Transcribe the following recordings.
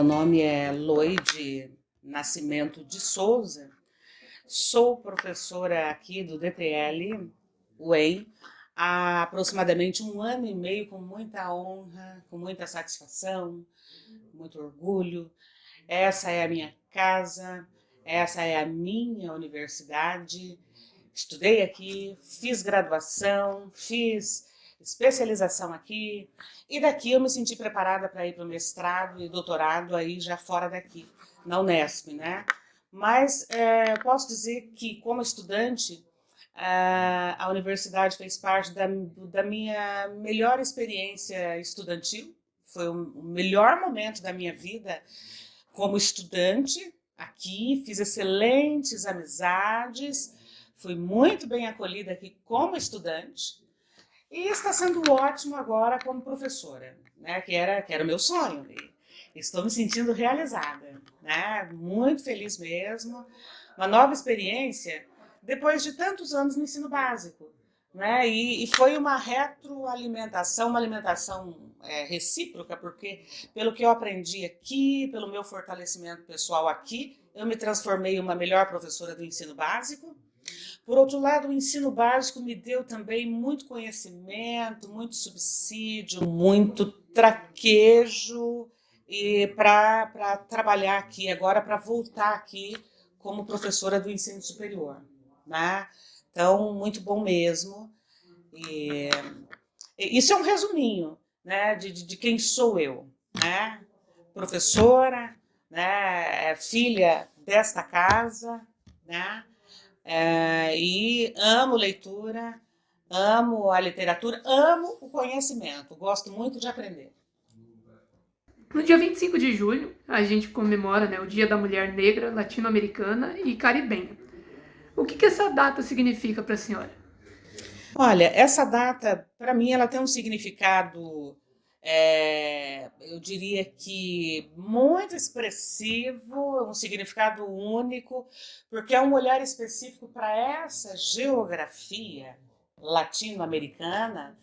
Meu nome é Loide Nascimento de Souza, sou professora aqui do DTL, UEM, há aproximadamente 1 ano e meio, com muita honra, com muita satisfação, muito orgulho. Essa é a minha casa, essa é a minha universidade. Estudei aqui, fiz graduação, fiz especialização aqui, e daqui eu me senti preparada para ir para o mestrado e doutorado aí já fora daqui, na Unesp, né? Mas posso dizer que, como estudante, a universidade fez parte da minha melhor experiência estudantil. Foi o melhor momento da minha vida como estudante aqui, fiz excelentes amizades, fui muito bem acolhida aqui como estudante e está sendo ótimo agora como professora, né? Que era o meu sonho. E estou me sentindo realizada, né? Muito feliz mesmo. Uma nova experiência depois de tantos anos no ensino básico, né? E foi uma retroalimentação, uma alimentação recíproca, porque pelo que eu aprendi aqui, pelo meu fortalecimento pessoal aqui, eu me transformei em uma melhor professora do ensino básico. Por outro lado, o ensino básico me deu também muito conhecimento, muito subsídio, muito traquejo e para trabalhar aqui agora, para voltar aqui como professora do ensino superior, né? Então, muito bom mesmo. E isso é um resuminho, né, de quem sou eu, né? Professora, né, filha desta casa, né? E amo leitura, amo a literatura, amo o conhecimento, gosto muito de aprender. No dia 25 de julho, a gente comemora, né, o Dia da Mulher Negra, Latino-Americana e Caribenha. O que essa data significa para a senhora? Olha, essa data, para mim, ela tem um significado, eu diria que muito expressivo, um significado único, porque é um olhar específico para essa geografia latino-americana,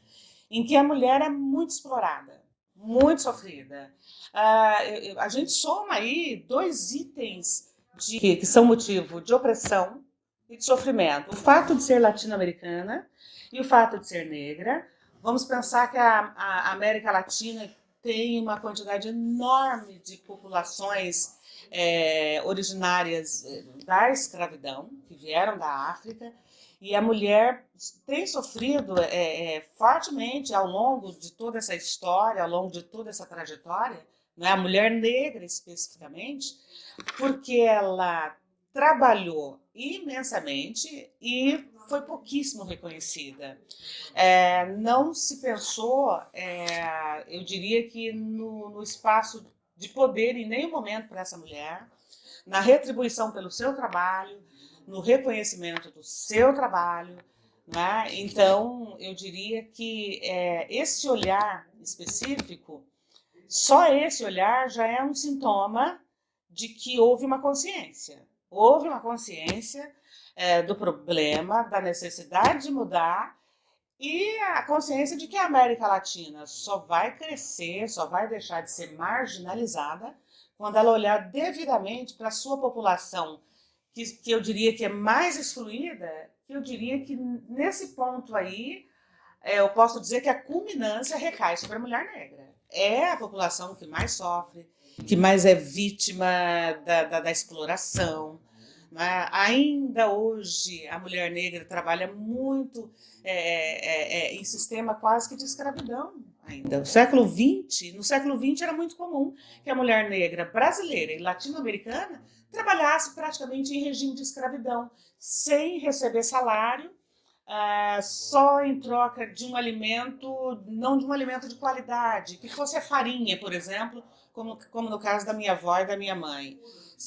em que a mulher é muito explorada, muito sofrida. A gente soma aí dois itens que são motivo de opressão e de sofrimento. O fato de ser latino-americana e o fato de ser negra. Vamos pensar que a América Latina tem uma quantidade enorme de populações originárias da escravidão, que vieram da África, e a mulher tem sofrido fortemente ao longo de toda essa história, ao longo de toda essa trajetória, né? A mulher negra especificamente, porque ela trabalhou imensamente e foi pouquíssimo reconhecida. Não se pensou, eu diria que no espaço de poder em nenhum momento para essa mulher, na retribuição pelo seu trabalho, no reconhecimento do seu trabalho, né? Então, eu diria que esse olhar específico, só esse olhar já é um sintoma de que houve uma consciência. Houve uma consciência do problema, da necessidade de mudar e a consciência de que a América Latina só vai crescer, só vai deixar de ser marginalizada quando ela olhar devidamente para a sua população, que eu diria que é mais excluída, que eu diria que nesse ponto aí, eu posso dizer que a culminância recai sobre a mulher negra. É a população que mais sofre, que mais é vítima da exploração. Né? Ainda hoje, a mulher negra trabalha muito em sistema quase que de escravidão. Ainda. No século XX era muito comum que a mulher negra brasileira e latino-americana trabalhasse praticamente em regime de escravidão, sem receber salário, só em troca de um alimento, não de um alimento de qualidade, que fosse a farinha, por exemplo, como no caso da minha avó e da minha mãe,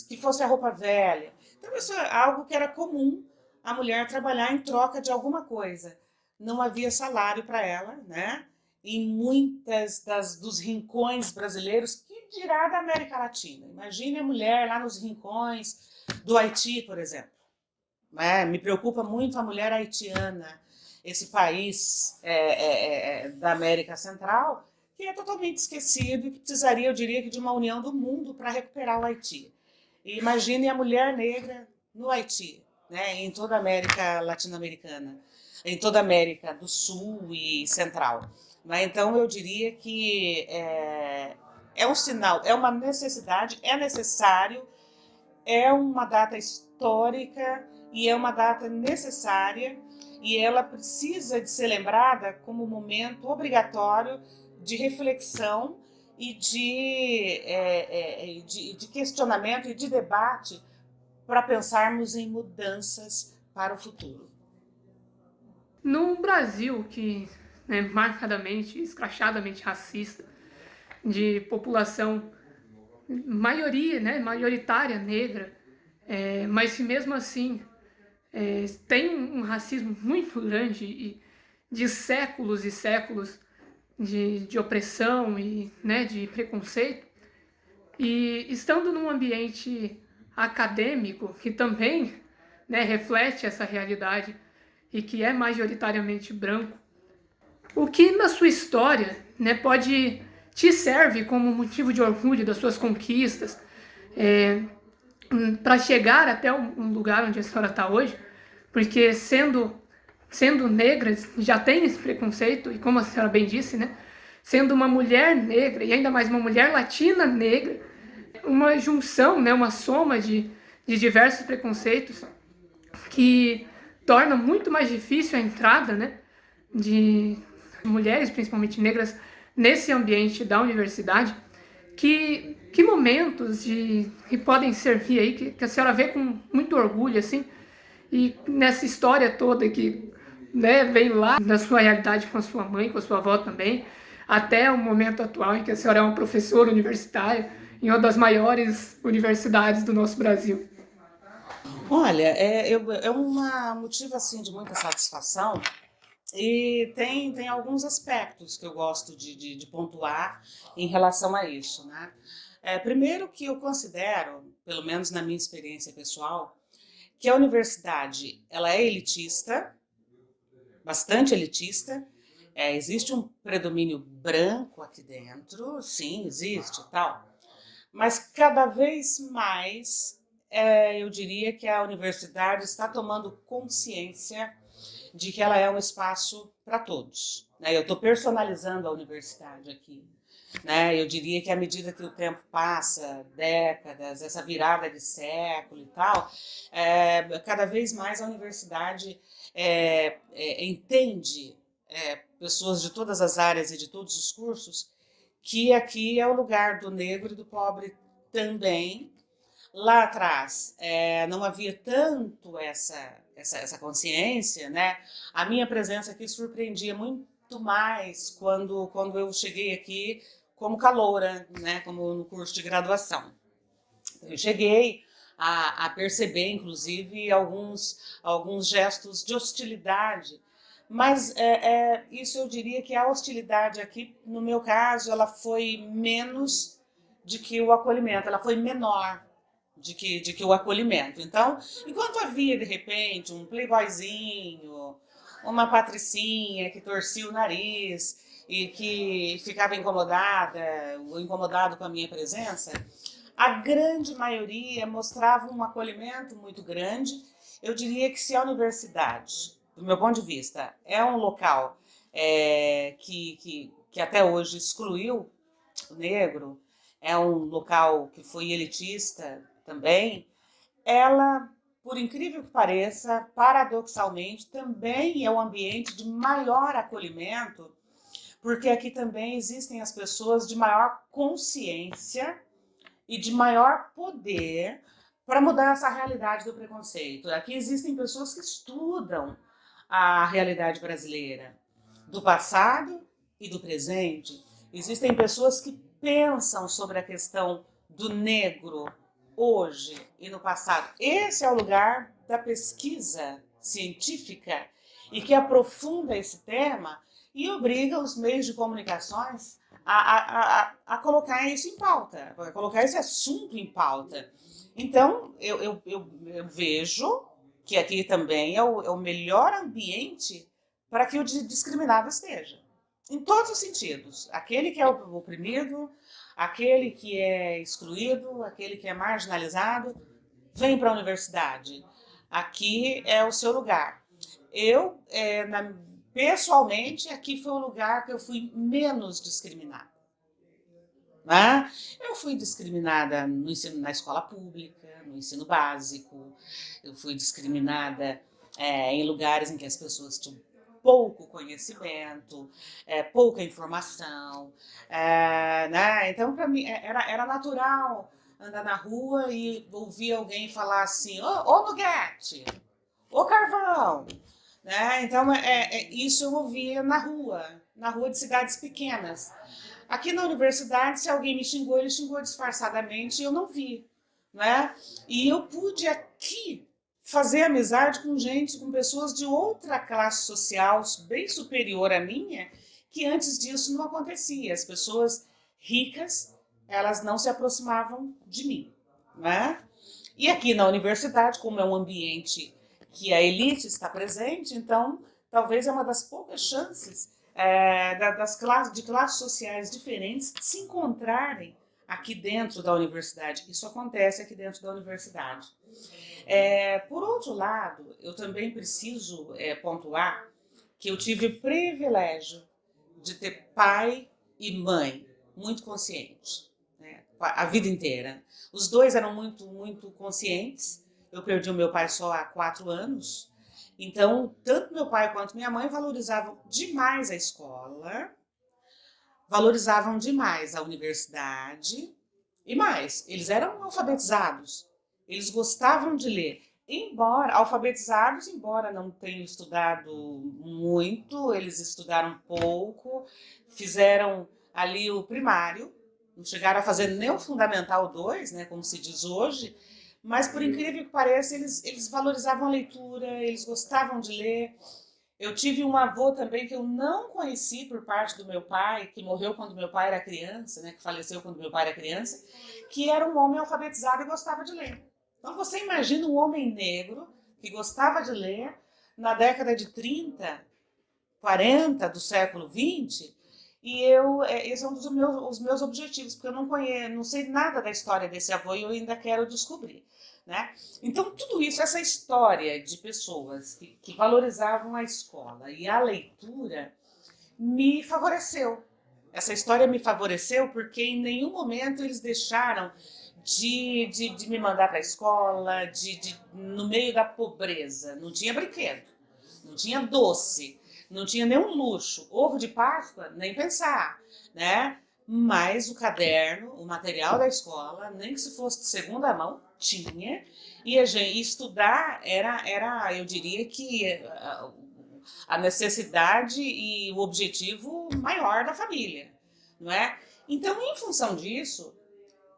que fosse a roupa velha. Então, isso é algo que era comum a mulher trabalhar em troca de alguma coisa. Não havia salário para ela, né? Em muitas dos rincões brasileiros, que dirá da América Latina. Imagine a mulher lá nos rincões do Haiti, por exemplo. Me preocupa muito a mulher haitiana, esse país da América Central, que é totalmente esquecido e que precisaria, eu diria, que de uma união do mundo para recuperar o Haiti. E imagine a mulher negra no Haiti, né, em toda a América latino-americana, em toda a América do Sul e Central. Mas, então, eu diria que é um sinal, é uma necessidade, é necessário, é uma data histórica e é uma data necessária e ela precisa de ser lembrada como um momento obrigatório de reflexão e de questionamento e de debate para pensarmos em mudanças para o futuro. No Brasil, que é marcadamente, escrachadamente racista, de população majoritária negra, mas que mesmo assim tem um racismo muito grande e de séculos e séculos de opressão e, né, de preconceito. E estando num ambiente acadêmico que também, né, reflete essa realidade e que é majoritariamente branco, o que na sua história, né, te serve como motivo de orgulho das suas conquistas, para chegar até um lugar onde a senhora está hoje, porque sendo negra já tem esse preconceito, e como a senhora bem disse, né, sendo uma mulher negra, e ainda mais uma mulher latina negra, uma junção, né, uma soma de diversos preconceitos que torna muito mais difícil a entrada, né, de mulheres, principalmente negras, nesse ambiente da universidade. Que momentos que podem servir aí, que a senhora vê com muito orgulho, assim, e nessa história toda que, né, vem lá da sua realidade com a sua mãe, com a sua avó também, até o momento atual em que a senhora é uma professora universitária em uma das maiores universidades do nosso Brasil. Olha, é um motivo assim de muita satisfação e tem alguns aspectos que eu gosto de pontuar em relação a isso, né? Primeiro que eu considero, pelo menos na minha experiência pessoal, que a universidade ela é elitista, bastante elitista. Existe um predomínio branco aqui dentro, sim, existe e tal, mas cada vez mais eu diria que a universidade está tomando consciência de que ela é um espaço para todos, né? Eu estou personalizando a universidade aqui, né? Eu diria que à medida que o tempo passa, décadas, essa virada de século e tal, cada vez mais a universidade entende, pessoas de todas as áreas e de todos os cursos, que aqui é o lugar do negro e do pobre também. Lá atrás não havia tanto essa consciência, né? A minha presença aqui surpreendia muito mais quando eu cheguei aqui como caloura, né? Como no curso de graduação. Eu cheguei a perceber, inclusive, alguns gestos de hostilidade, mas isso eu diria que a hostilidade aqui, no meu caso, ela foi menos de que o acolhimento, ela foi menor de que o acolhimento. Então, enquanto havia, de repente, um playboyzinho, uma patricinha que torcia o nariz e que ficava incomodada ou incomodado com a minha presença, a grande maioria mostrava um acolhimento muito grande. Eu diria que se a universidade, do meu ponto de vista, é um local que até hoje excluiu o negro, é um local que foi elitista também, ela, por incrível que pareça, paradoxalmente, também é um ambiente de maior acolhimento, porque aqui também existem as pessoas de maior consciência e de maior poder para mudar essa realidade do preconceito. Aqui existem pessoas que estudam a realidade brasileira, do passado e do presente. Existem pessoas que pensam sobre a questão do negro hoje e no passado. Esse é o lugar da pesquisa científica e que aprofunda esse tema e obriga os meios de comunicações a colocar isso em pauta, a colocar esse assunto em pauta. Então, eu vejo que aqui também é o melhor ambiente para que o discriminado esteja. em todos os sentidos. Aquele que é oprimido, aquele que é excluído, aquele que é marginalizado, vem para a universidade. Aqui é o seu lugar. Eu, pessoalmente, aqui foi o lugar que eu fui menos discriminada. Né? Eu fui discriminada no ensino, na escola pública, no ensino básico, eu fui discriminada em lugares em que as pessoas tinham pouco conhecimento, pouca informação, né? Então para mim era natural andar na rua e ouvir alguém falar assim, ô Nuguete, ô Carvão, né? Então isso eu ouvia na rua de cidades pequenas. Aqui na universidade, se alguém me xingou, ele xingou disfarçadamente e eu não vi, né? E eu pude aqui fazer amizade com gente, com pessoas de outra classe social bem superior à minha, que antes disso não acontecia. As pessoas ricas, elas não se aproximavam de mim, né? E aqui na universidade, como é um ambiente que a elite está presente, então talvez é uma das poucas chances de classes sociais diferentes se encontrarem aqui dentro da universidade. Isso acontece aqui dentro da universidade. Por outro lado, eu também preciso pontuar que eu tive o privilégio de ter pai e mãe muito conscientes, né, a vida inteira. Os dois eram muito, muito conscientes. Eu perdi o meu pai só há 4 anos. Então, tanto meu pai quanto minha mãe valorizavam demais a escola, valorizavam demais a universidade e mais, eles eram alfabetizados, eles gostavam de ler. Embora alfabetizados, embora não tenham estudado muito, eles estudaram pouco, fizeram ali o primário, não chegaram a fazer nem o Fundamental 2, né, como se diz hoje, mas por incrível que pareça, eles valorizavam a leitura, eles gostavam de ler. Eu tive um avô também que eu não conheci por parte do meu pai, que morreu quando meu pai era criança, né, que faleceu quando meu pai era criança, que era um homem alfabetizado e gostava de ler. Então você imagina um homem negro que gostava de ler na década de 30, 40 do século 20, e esse é um dos os meus objetivos, porque eu não conheço, não sei nada da história desse avô e eu ainda quero descobrir. Né? Então, tudo isso, essa história de pessoas que valorizavam a escola e a leitura, me favoreceu. Essa história me favoreceu porque em nenhum momento eles deixaram de me mandar para a escola, no meio da pobreza. Não tinha brinquedo, não tinha doce, não tinha nenhum luxo. Ovo de Páscoa, nem pensar, né? Mas o caderno, o material da escola, nem que se fosse de segunda mão, tinha. E estudar era, eu diria que a necessidade e o objetivo maior da família, não é? Então, em função disso,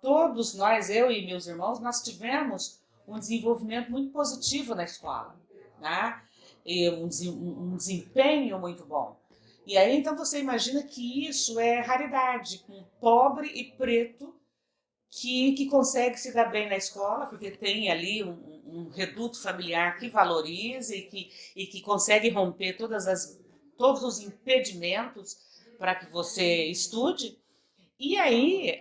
todos nós, eu e meus irmãos, nós tivemos um desenvolvimento muito positivo na escola, né? E um desempenho muito bom. E aí, então, você imagina que isso é raridade, um pobre e preto que consegue se dar bem na escola, porque tem ali um reduto familiar que valoriza e que consegue romper todos os impedimentos para que você estude. E aí,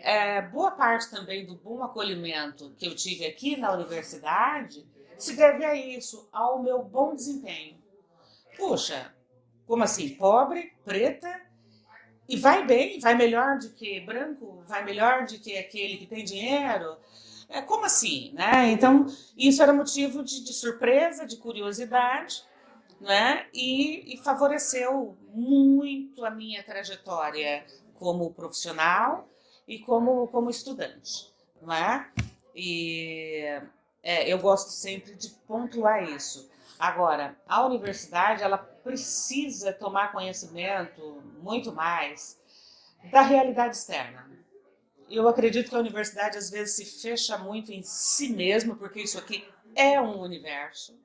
boa parte também do bom acolhimento que eu tive aqui na universidade se deve a isso, ao meu bom desempenho. Puxa, como assim? Pobre, preta, e vai bem, vai melhor do que branco, vai melhor do que aquele que tem dinheiro. Como assim? Né? Então, isso era motivo de surpresa, de curiosidade, né? E favoreceu muito a minha trajetória como profissional e como estudante, não é? E eu gosto sempre de pontuar isso. Agora, a universidade, ela precisa tomar conhecimento muito mais da realidade externa. Eu acredito que a universidade às vezes se fecha muito em si mesma, porque isso aqui é um universo.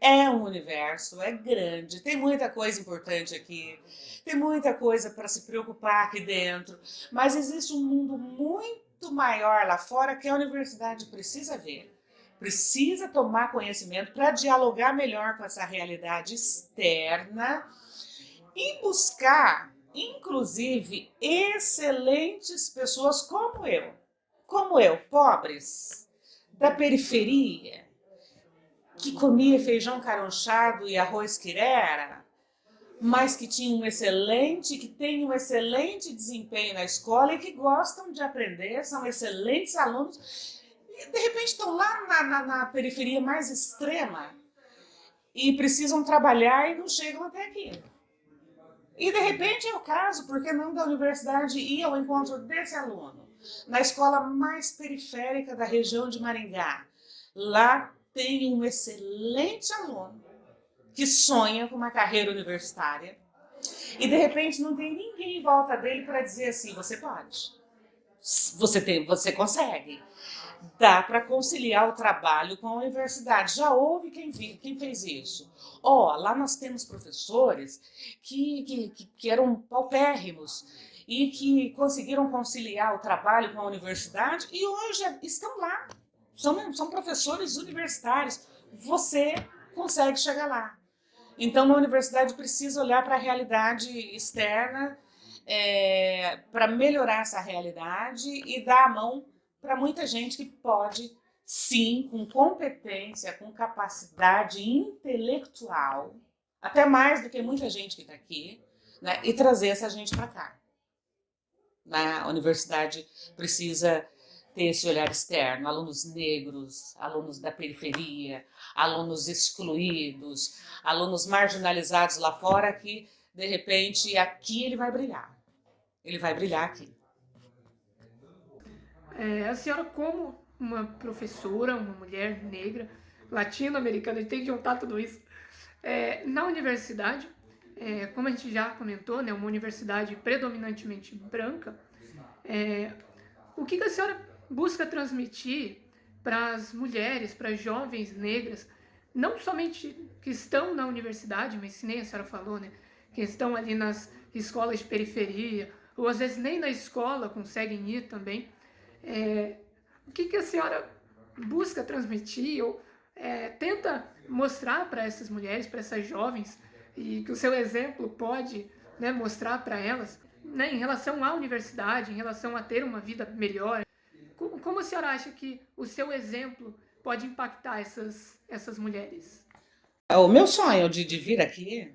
É um universo, é grande, tem muita coisa importante aqui, tem muita coisa para se preocupar aqui dentro, mas existe um mundo muito maior lá fora que a universidade precisa ver, precisa tomar conhecimento para dialogar melhor com essa realidade externa e buscar inclusive excelentes pessoas como eu, pobres, da periferia, que comia feijão carunchado e arroz quirera, mas que tinham que têm um excelente desempenho na escola e que gostam de aprender, são excelentes alunos, e de repente estão lá na periferia mais extrema e precisam trabalhar e não chegam até aqui. E de repente é o caso, por que não da universidade ir ao encontro desse aluno? Na escola mais periférica da região de Maringá, lá tem um excelente aluno que sonha com uma carreira universitária e de repente não tem ninguém em volta dele para dizer assim, você pode, você consegue. Dá para conciliar o trabalho com a universidade. Já houve quem fez isso. Lá nós temos professores que eram paupérrimos e que conseguiram conciliar o trabalho com a universidade e hoje estão lá. São professores universitários. Você consegue chegar lá. Então, a universidade precisa olhar para a realidade externa para melhorar essa realidade e dar a mão para muita gente que pode, sim, com competência, com capacidade intelectual, até mais do que muita gente que está aqui, né, e trazer essa gente para cá. A universidade precisa ter esse olhar externo, alunos negros, alunos da periferia, alunos excluídos, alunos marginalizados lá fora, que, de repente, aqui ele vai brilhar. Ele vai brilhar aqui. A senhora, como uma professora, uma mulher negra, latino-americana, a gente tem que juntar tudo isso, na universidade, como a gente já comentou, né, uma universidade predominantemente branca, o que a senhora busca transmitir para as mulheres, para as jovens negras, não somente que estão na universidade, mas que nem a senhora falou, né, que estão ali nas escolas de periferia, ou às vezes nem na escola conseguem ir também, o que a senhora busca transmitir ou tenta mostrar para essas mulheres, para essas jovens, e que o seu exemplo pode, né, mostrar para elas, né, em relação à universidade, em relação a ter uma vida melhor? Como a senhora acha que o seu exemplo pode impactar essas mulheres? O meu sonho de vir aqui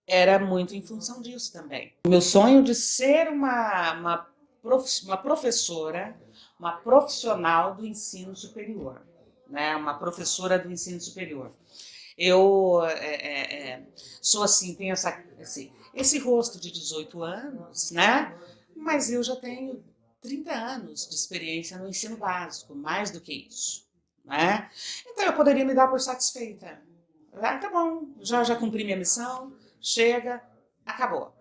era muito em função disso também. O meu sonho de ser uma professora, uma profissional do ensino superior, né? Uma professora do ensino superior. Eu sou assim, tenho esse rosto de 18 anos, né? Mas eu já tenho 30 anos de experiência no ensino básico, mais do que isso, né? Então eu poderia me dar por satisfeita. Tá bom, já cumpri minha missão, chega, acabou.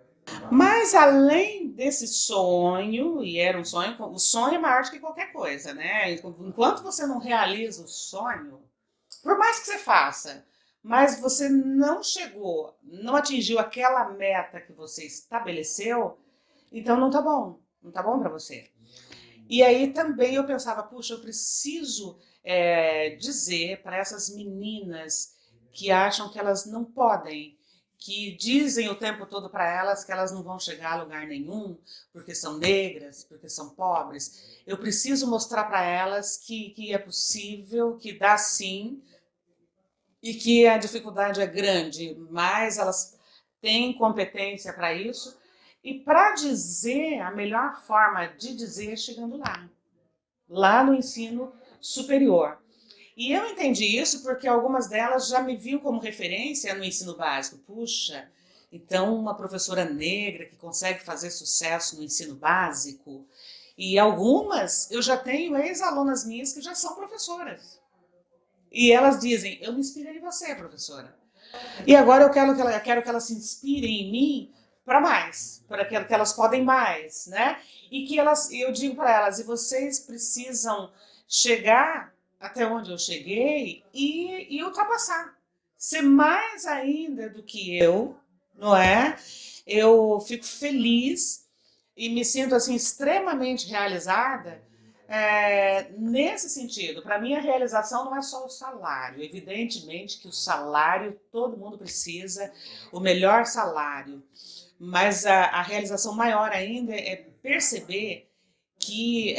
Mas além desse sonho, e era um sonho, o sonho é maior do que qualquer coisa, né? Enquanto você não realiza o sonho, por mais que você faça, mas você não chegou, não atingiu aquela meta que você estabeleceu, então não tá bom para você. E aí também eu pensava, puxa, eu preciso dizer para essas meninas que acham que elas não podem, que dizem o tempo todo para elas que elas não vão chegar a lugar nenhum, porque são negras, porque são pobres. Eu preciso mostrar para elas que é possível, que dá sim, e que a dificuldade é grande, mas elas têm competência para isso. E para dizer, a melhor forma de dizer é chegando lá no ensino superior. E eu entendi isso porque algumas delas já me viam como referência no ensino básico. Puxa, então uma professora negra que consegue fazer sucesso no ensino básico. E algumas, eu já tenho ex-alunas minhas que já são professoras. E elas dizem, eu me inspirei em você, professora. E agora eu quero que elas se inspirem em mim para mais, para que elas podem mais, né? E que eu digo para elas, e vocês precisam chegar até onde eu cheguei e ultrapassar. Ser mais ainda do que eu, não é? Eu fico feliz e me sinto assim extremamente realizada nesse sentido. Para mim a realização não é só o salário. Evidentemente que o salário todo mundo precisa, o melhor salário. Mas a realização maior ainda é perceber que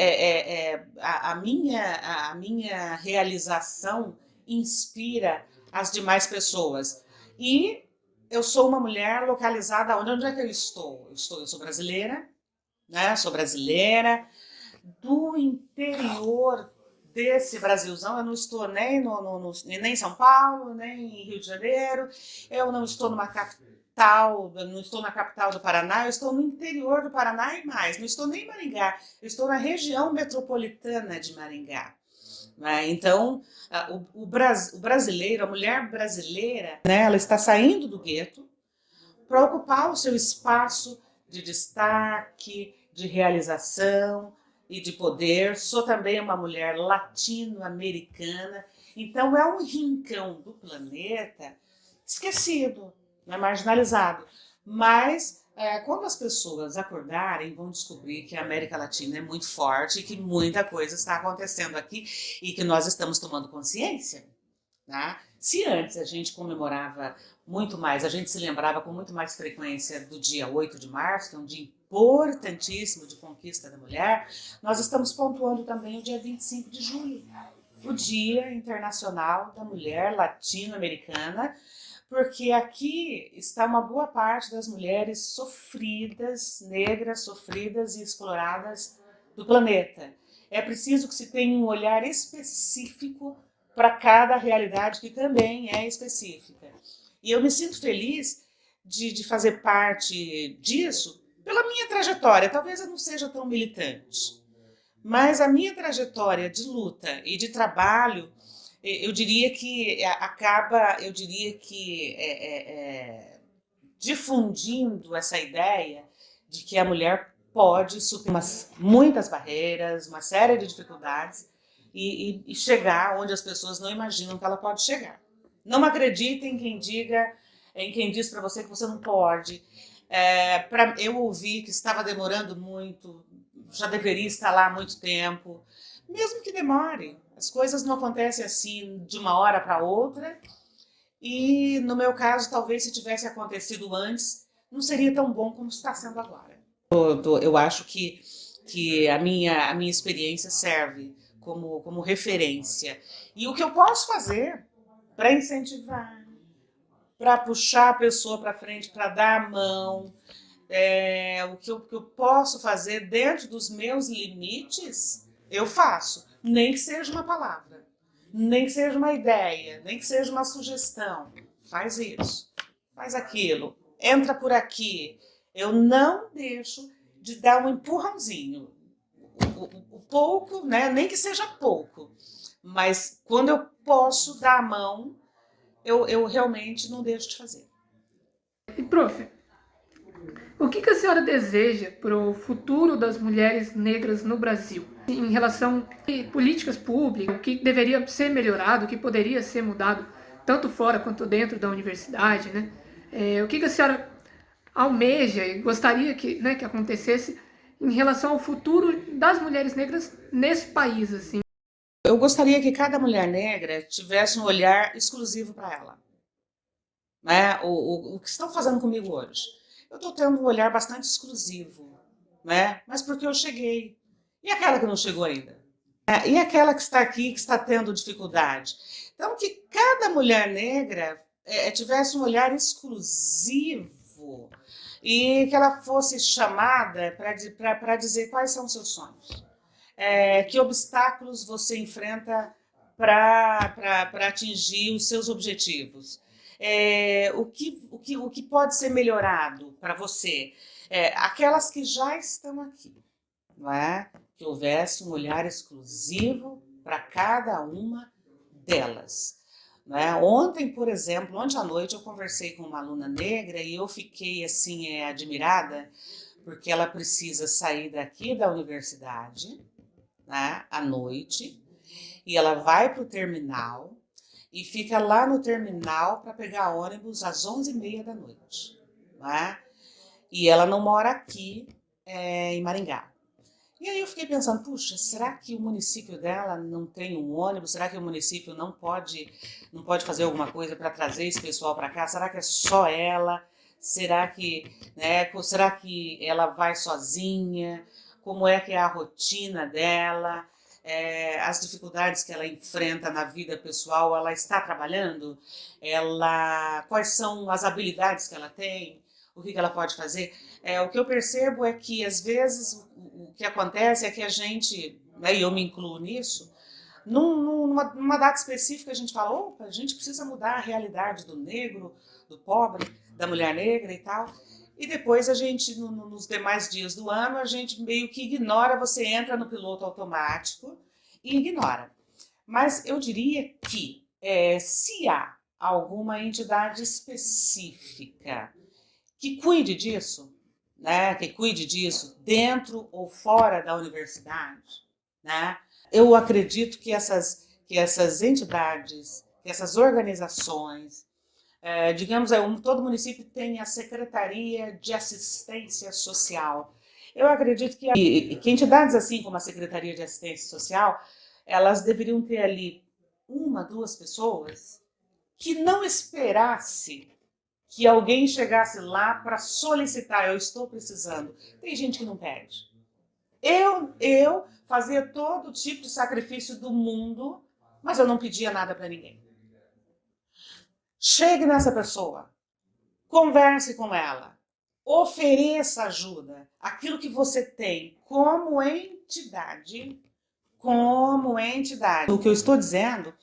a minha realização inspira as demais pessoas. E eu sou uma mulher localizada onde é que eu estou? Eu sou brasileira, né? Sou brasileira do interior desse Brasilzão. Eu não estou nem nem em São Paulo, nem em Rio de Janeiro. Eu não estou numa capital, não estou na capital do Paraná. Eu estou no interior do Paraná e mais. Não estou nem em Maringá. Eu estou na região metropolitana de Maringá. Então, o brasileiro, a mulher brasileira, né, ela está saindo do gueto para ocupar o seu espaço de destaque, de realização e de poder. Sou também uma mulher latino-americana, então é um rincão do planeta esquecido, né, marginalizado. Mas quando as pessoas acordarem, vão descobrir que a América Latina é muito forte e que muita coisa está acontecendo aqui e que nós estamos tomando consciência. Tá? Se antes a gente comemorava muito mais, a gente se lembrava com muito mais frequência do dia 8 de março, que é um dia importantíssimo de conquista da mulher, nós estamos pontuando também o dia 25 de julho, o Dia Internacional da Mulher Latino-Americana, porque aqui está uma boa parte das mulheres sofridas, negras, sofridas e exploradas do planeta. É preciso que se tenha um olhar específico para cada realidade que também é específica. E eu me sinto feliz de fazer parte disso pela minha trajetória. Talvez eu não seja tão militante, mas a minha trajetória de luta e de trabalho, eu diria que difundindo essa ideia de que a mulher pode superar muitas barreiras, uma série de dificuldades e chegar onde as pessoas não imaginam que ela pode chegar. Não acredite em quem diz para você que você não pode. Eu ouvi que estava demorando muito, já deveria estar lá há muito tempo. Mesmo que demore, as coisas não acontecem assim de uma hora para outra. E no meu caso, talvez se tivesse acontecido antes, não seria tão bom como está sendo agora. Eu acho que a minha experiência serve como referência. E o que eu posso fazer para incentivar, para puxar a pessoa para frente, para dar a mão, o que eu posso fazer dentro dos meus limites, eu faço. Nem que seja uma palavra, nem que seja uma ideia, nem que seja uma sugestão. Faz isso, faz aquilo, entra por aqui. Eu não deixo de dar um empurrãozinho. O pouco, né? Nem que seja pouco, mas quando eu posso dar a mão, eu realmente não deixo de fazer. E, prof, o que a senhora deseja para o futuro das mulheres negras no Brasil? Em relação a políticas públicas, o que deveria ser melhorado, o que poderia ser mudado, tanto fora quanto dentro da universidade, né? O que a senhora almeja e gostaria que acontecesse em relação ao futuro das mulheres negras nesse país, assim? Eu gostaria que cada mulher negra tivesse um olhar exclusivo para ela. Né? O que estão fazendo comigo hoje? Eu estou tendo um olhar bastante exclusivo, né? Mas porque eu cheguei. E aquela que não chegou ainda? E aquela que está aqui, que está tendo dificuldade? Então, que cada mulher negra tivesse um olhar exclusivo e que ela fosse chamada para dizer quais são os seus sonhos. Que obstáculos você enfrenta para atingir os seus objetivos. O que pode ser melhorado para você? Aquelas que já estão aqui, não é? Que houvesse um olhar exclusivo para cada uma delas. Não é? Ontem, por exemplo, ontem à noite eu conversei com uma aluna negra e eu fiquei assim admirada porque ela precisa sair daqui da universidade, né, à noite, e ela vai para o terminal e fica lá no terminal para pegar ônibus às 11h30 da noite. Né? E ela não mora aqui em Maringá. E aí eu fiquei pensando, puxa, será que o município dela não tem um ônibus? Será que o município não pode fazer alguma coisa para trazer esse pessoal para cá? Será que é só ela? Será que ela vai sozinha? Como é que é a rotina dela? As dificuldades que ela enfrenta na vida pessoal, ela está trabalhando? Quais são as habilidades que ela tem? O que ela pode fazer? O que eu percebo é que, às vezes, o que acontece é que a gente, né, e eu me incluo nisso, numa data específica a gente fala, opa, a gente precisa mudar a realidade do negro, do pobre, da mulher negra e tal. E depois a gente, nos demais dias do ano, a gente meio que ignora, você entra no piloto automático e ignora. Mas eu diria que se há alguma entidade específica que cuide disso, né, que cuide disso dentro ou fora da universidade, né, eu acredito que essas entidades, que essas organizações, digamos, todo município tem a Secretaria de Assistência Social. Eu acredito que entidades assim como a Secretaria de Assistência Social, elas deveriam ter ali uma, duas pessoas que não esperasse que alguém chegasse lá para solicitar, eu estou precisando. Tem gente que não pede. Eu fazia todo tipo de sacrifício do mundo, mas eu não pedia nada para ninguém. Chegue nessa pessoa, converse com ela, ofereça ajuda, aquilo que você tem como entidade, como entidade. O que eu estou dizendo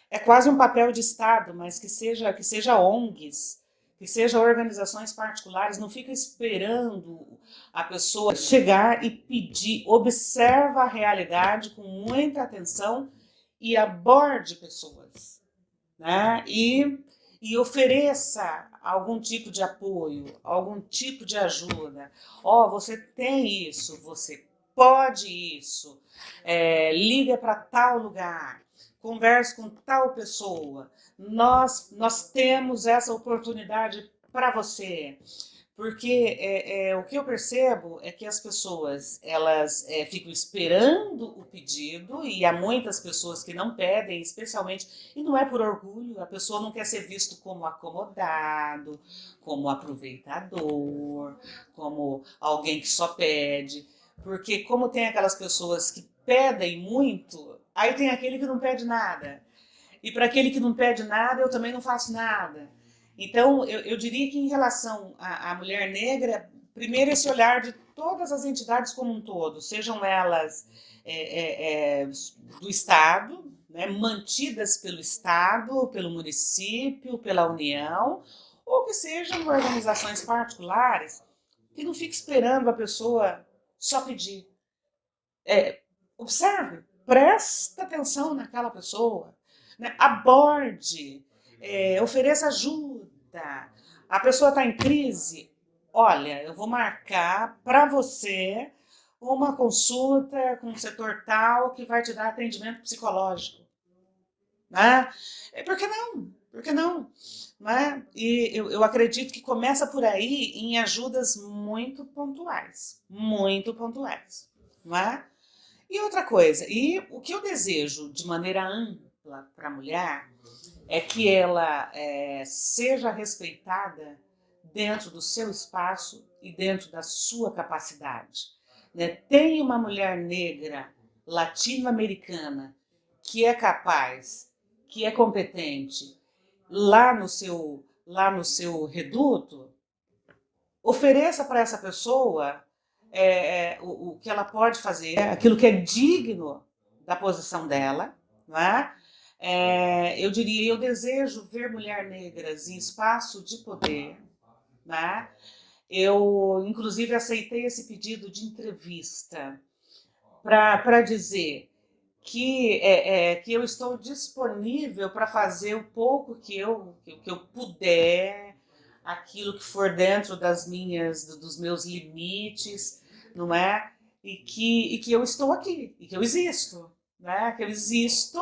é quase um papel de Estado, mas que seja ONGs, que sejam organizações particulares, não fica esperando a pessoa chegar e pedir, observa a realidade com muita atenção e aborde pessoas, né? E ofereça algum tipo de apoio, algum tipo de ajuda. Você tem isso, você pode isso, liga para tal lugar, converse com tal pessoa, nós temos essa oportunidade para você. Porque o que eu percebo é que as pessoas, elas ficam esperando o pedido, e há muitas pessoas que não pedem, especialmente, e não é por orgulho, a pessoa não quer ser visto como acomodado, como aproveitador, como alguém que só pede, porque como tem aquelas pessoas que pedem muito, aí tem aquele que não pede nada, e para aquele que não pede nada, eu também não faço nada. Então, eu diria que em relação à mulher negra, primeiro esse olhar de todas as entidades como um todo, sejam elas do Estado, né, mantidas pelo Estado, pelo município, pela União, ou que sejam organizações particulares, que não fique esperando a pessoa só pedir. Observe, presta atenção naquela pessoa, né? Aborde, ofereça ajuda. A pessoa está em crise, olha, eu vou marcar para você uma consulta com o setor tal que vai te dar atendimento psicológico. Né? Por que não? Por que não? Né? E eu acredito que começa por aí em ajudas muito pontuais. Muito pontuais. Não é? E outra coisa, e o que eu desejo de maneira ampla para a mulher é que ela seja respeitada dentro do seu espaço e dentro da sua capacidade. Né? Tem uma mulher negra latino-americana que é capaz, que é competente lá no seu reduto, ofereça para essa pessoa o que ela pode fazer, aquilo que é digno da posição dela, não é? Eu diria, eu desejo ver mulheres negras em espaço de poder, né? Eu, inclusive, aceitei esse pedido de entrevista para dizer que eu estou disponível para fazer o pouco que eu puder, aquilo que for dentro dos meus limites, não é? E que eu estou aqui, e que eu existo, né? Que eu existo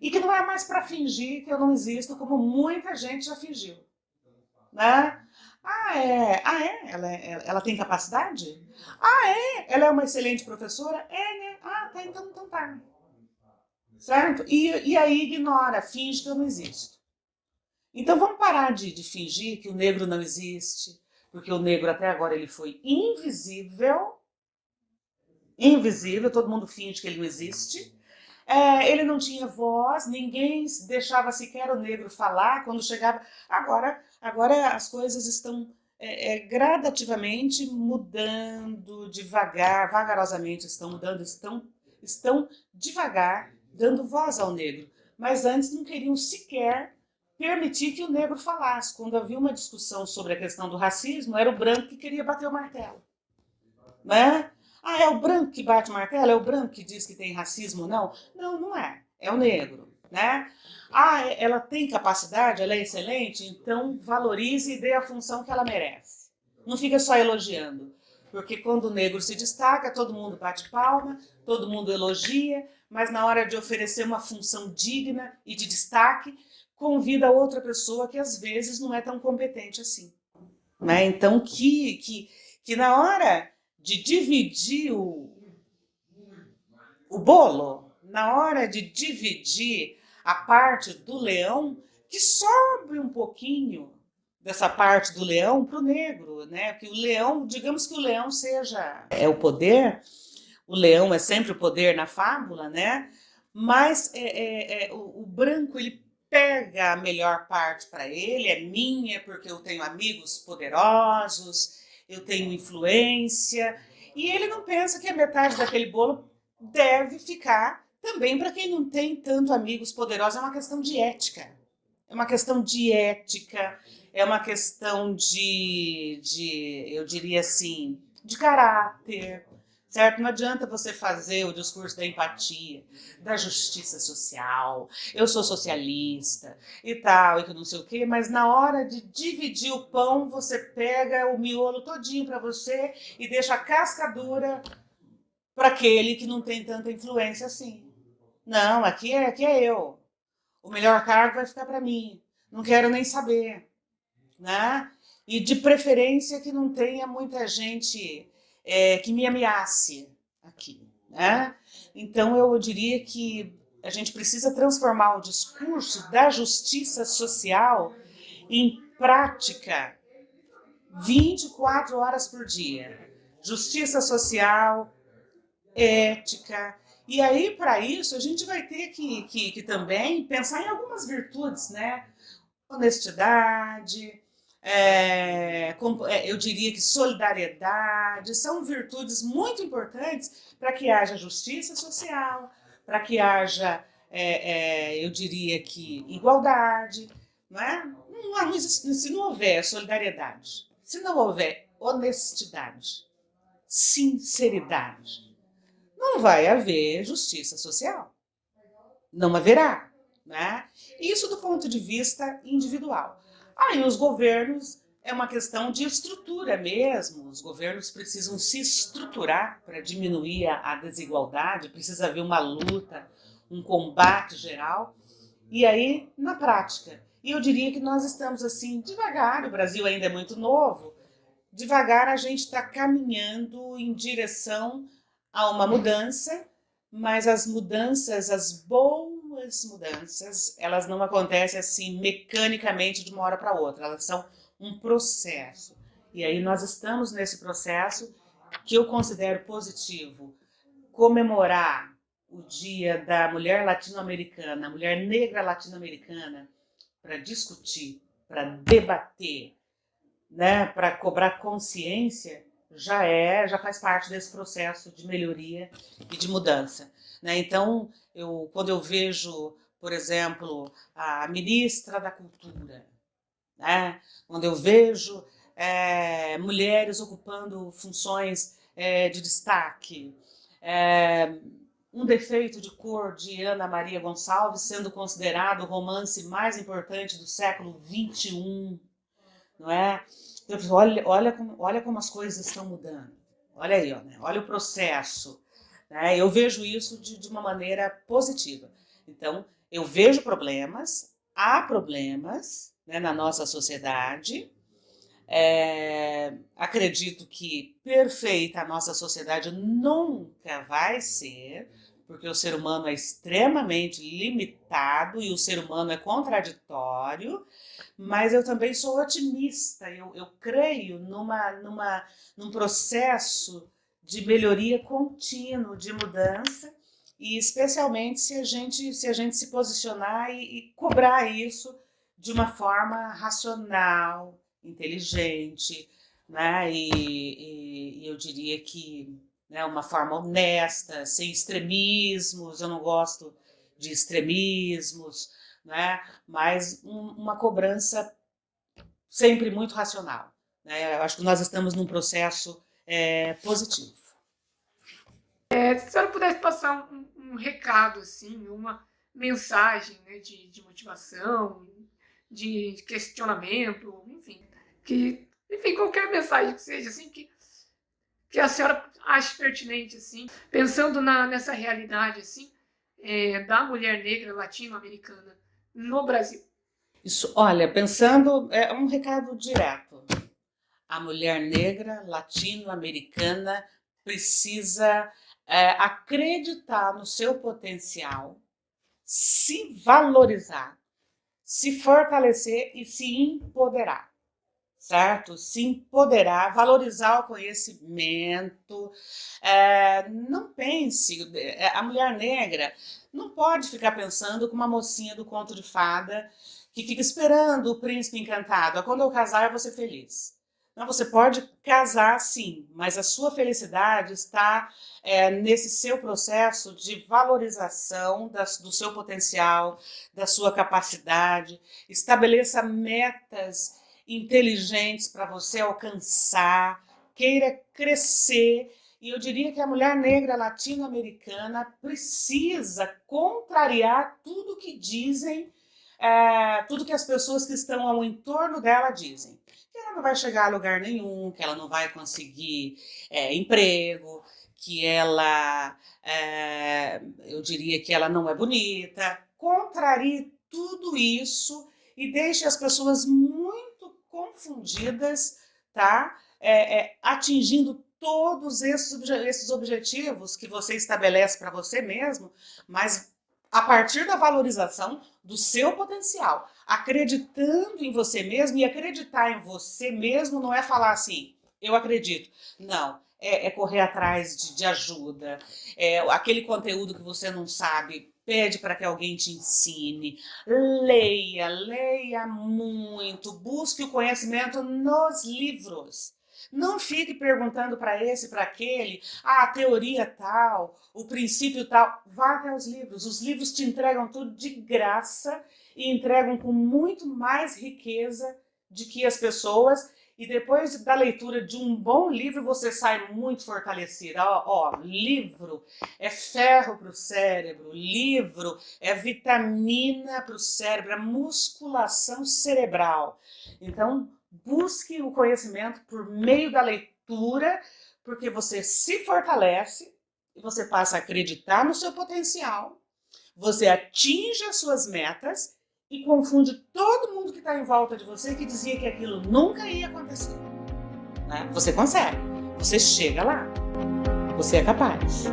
e que não é mais para fingir que eu não existo, como muita gente já fingiu, né? Ela tem capacidade? Ela é uma excelente professora? Né? Tá, então tá. Certo? E aí ignora, finge que eu não existo. Então vamos parar de fingir que o negro não existe, porque o negro até agora ele foi invisível, invisível, todo mundo finge que ele não existe. Ele não tinha voz, ninguém deixava sequer o negro falar quando chegava. Agora as coisas estão gradativamente mudando, devagar, vagarosamente estão mudando, estão devagar dando voz ao negro. Mas antes não queriam sequer permitir que o negro falasse. Quando havia uma discussão sobre a questão do racismo, era o branco que queria bater o martelo, né? Ah, é o branco que bate o martelo? É o branco que diz que tem racismo? Não, não é. É o negro, né? Ah, ela tem capacidade, ela é excelente, então valorize e dê a função que ela merece. Não fica só elogiando, porque quando o negro se destaca, todo mundo bate palma, todo mundo elogia, mas na hora de oferecer uma função digna e de destaque, convida outra pessoa que às vezes não é tão competente assim, né? Então que na hora de dividir o bolo, na hora de dividir a parte do leão, que sobre um pouquinho dessa parte do leão para o negro, né? Que o leão, digamos que o leão seja o poder, o leão é sempre o poder na fábula, né? Mas o branco ele pega a melhor parte para ele, é minha porque eu tenho amigos poderosos, eu tenho influência, e ele não pensa que a metade daquele bolo deve ficar também para quem não tem tanto amigos poderosos. É uma questão de ética. É uma questão de ética, é uma questão eu diria assim, de caráter, certo? Não adianta você fazer o discurso da empatia, da justiça social, eu sou socialista e tal, e que não sei o quê, mas na hora de dividir o pão, você pega o miolo todinho para você e deixa a casca dura para aquele que não tem tanta influência assim. Não, aqui é eu. O melhor cargo vai ficar para mim. Não quero nem saber, né? E de preferência que não tenha muita gente que me ameace aqui, né? Então eu diria que a gente precisa transformar o discurso da justiça social em prática 24 horas por dia. Justiça social, ética. E aí, para isso, a gente vai ter que também pensar em algumas virtudes, né? Honestidade, eu diria que solidariedade, são virtudes muito importantes para que haja justiça social, para que haja, eu diria que, igualdade, não é? Se não houver solidariedade, se não houver honestidade, sinceridade, não vai haver justiça social. Não haverá, né? Isso do ponto de vista individual. Aí os governos é uma questão de estrutura mesmo. Os governos precisam se estruturar para diminuir a desigualdade, precisa haver uma luta, um combate geral. E aí, na prática, e eu diria que nós estamos assim devagar, o Brasil ainda é muito novo, devagar a gente está caminhando em direção a uma mudança, mas as mudanças, as boas mudanças, elas não acontecem assim mecanicamente de uma hora para outra, elas são um processo. E aí nós estamos nesse processo que eu considero positivo. Comemorar o Dia da Mulher Latino-Americana, a mulher negra latino-americana, para discutir, para debater, né, para cobrar consciência, já faz parte desse processo de melhoria e de mudança, né? Então, quando eu vejo, por exemplo, a ministra da Cultura, né, quando eu vejo mulheres ocupando funções de destaque, um defeito de cor de Ana Maria Gonçalves sendo considerado o romance mais importante do século XXI, não é? Então, olha como as coisas estão mudando. Olha aí, ó, né? Olha o processo. Né? Eu vejo isso de uma maneira positiva. Então, eu vejo problemas, há problemas, né, na nossa sociedade. Acredito que perfeita a nossa sociedade nunca vai ser, porque o ser humano é extremamente limitado e o ser humano é contraditório, mas eu também sou otimista, eu creio num processo de melhoria contínua, de mudança, e especialmente se a gente se posicionar e cobrar isso de uma forma racional, inteligente, né? E eu diria que, né, uma forma honesta, sem extremismos, eu não gosto de extremismos, né? Mas uma cobrança sempre muito racional, né? Eu acho que nós estamos num processo positivo. Se a senhora pudesse passar um recado, assim, uma mensagem, né, de motivação, de questionamento, enfim, qualquer mensagem que seja, assim, que a senhora ache pertinente, assim, pensando nessa realidade, assim, da mulher negra latino-americana no Brasil. Isso, olha, pensando, é um recado direto. A mulher negra latino-americana precisa acreditar no seu potencial, se valorizar, se fortalecer e se empoderar, certo? Se empoderar, valorizar o conhecimento. Não pense, a mulher negra não pode ficar pensando como uma mocinha do conto de fada que fica esperando o príncipe encantado. Quando eu casar, eu vou ser feliz. Não, você pode casar sim, mas a sua felicidade está nesse seu processo de valorização do seu potencial, da sua capacidade. Estabeleça metas inteligentes para você alcançar, queira crescer. E eu diria que a mulher negra latino-americana precisa contrariar tudo que dizem, tudo que as pessoas que estão ao entorno dela dizem. Que ela não vai chegar a lugar nenhum, que ela não vai conseguir emprego, que ela, eu diria que ela não é bonita. Contrarie tudo isso e deixe as pessoas muito confundidas, tá? Atingindo todos esses objetivos que você estabelece para você mesmo, mas a partir da valorização do seu potencial, acreditando em você mesmo. E acreditar em você mesmo não é falar assim, eu acredito. Não, é correr atrás de ajuda. Aquele conteúdo que você não sabe, pede para que alguém te ensine. Leia muito, busque o conhecimento nos livros. Não fique perguntando para esse, para aquele, a teoria tal, o princípio tal. Vá até os livros. Os livros te entregam tudo de graça e entregam com muito mais riqueza do que as pessoas. E depois da leitura de um bom livro, você sai muito fortalecida. Livro é ferro para o cérebro, livro é vitamina para o cérebro, é musculação cerebral. Então, busque o conhecimento por meio da leitura, porque você se fortalece e você passa a acreditar no seu potencial, você atinge as suas metas e confunde todo mundo que está em volta de você que dizia que aquilo nunca ia acontecer. Né? Você consegue, você chega lá, você é capaz.